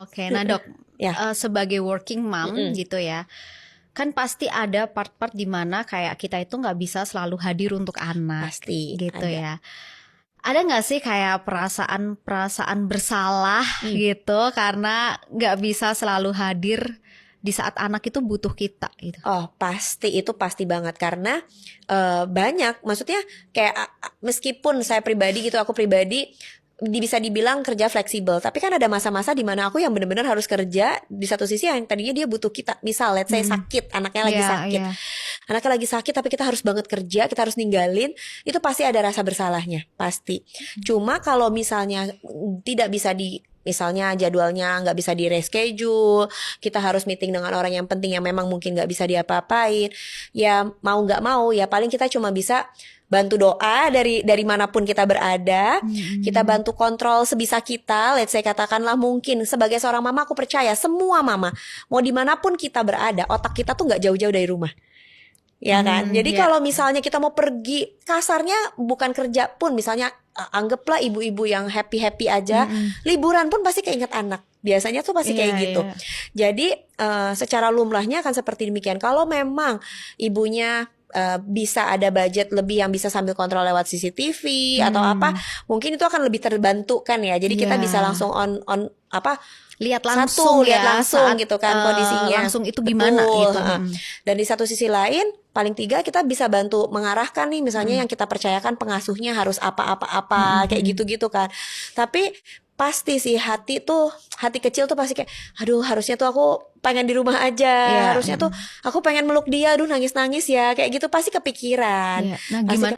Oke, nah dok, Ya. sebagai working mom Mm-mm. gitu ya, kan pasti ada part-part di mana kayak kita itu nggak bisa selalu hadir untuk anak, Pasti gitu ada. ya. Ada nggak sih kayak perasaan bersalah gitu karena nggak bisa selalu hadir di saat anak itu butuh kita gitu? Oh, pasti, itu pasti banget karena banyak, maksudnya kayak meskipun saya pribadi gitu, aku pribadi bisa dibilang kerja fleksibel, tapi kan ada masa-masa di mana aku yang benar-benar harus kerja di satu sisi yang tadinya dia butuh kita. Misal, let's say sakit, anaknya lagi Iya, sakit, iya. anaknya lagi sakit, tapi kita harus banget kerja, kita harus ninggalin, itu pasti ada rasa bersalahnya, pasti. Cuma kalau misalnya tidak bisa misalnya jadwalnya nggak bisa di reschedule, kita harus meeting dengan orang yang penting yang memang mungkin nggak bisa diapa-apain, ya mau nggak mau ya paling kita cuma bisa bantu doa dari manapun kita berada, kita bantu kontrol sebisa kita. Let's say katakanlah, mungkin sebagai seorang mama aku percaya semua mama mau dimanapun kita berada, otak kita tuh nggak jauh-jauh dari rumah. Ya kan? Jadi Ya. kalau misalnya kita mau pergi, kasarnya bukan kerja pun, misalnya anggaplah ibu-ibu yang happy-happy aja, liburan pun pasti keinget anak. Biasanya tuh pasti kayak Iya, gitu. iya. Jadi secara lumrahnya akan seperti demikian. Kalau memang ibunya bisa ada budget lebih yang bisa sambil kontrol lewat CCTV atau apa, mungkin itu akan lebih terbantu kan ya. Jadi kita bisa Iya. langsung on apa, Lihat satu, langsung lihat ya langsung saat gitu kan kondisinya. langsung itu gimana Betul, gitu. heeh. Dan di satu sisi lain, paling tiga kita bisa bantu mengarahkan nih, misalnya yang kita percayakan pengasuhnya harus apa-apa-apa kayak gitu-gitu kan. Tapi pasti sih hati kecil tuh pasti kayak, aduh harusnya tuh aku pengen di rumah aja, Iya. harusnya tuh aku pengen meluk dia, aduh nangis-nangis ya, kayak gitu pasti kepikiran. Iya. Nah, Pasti gimana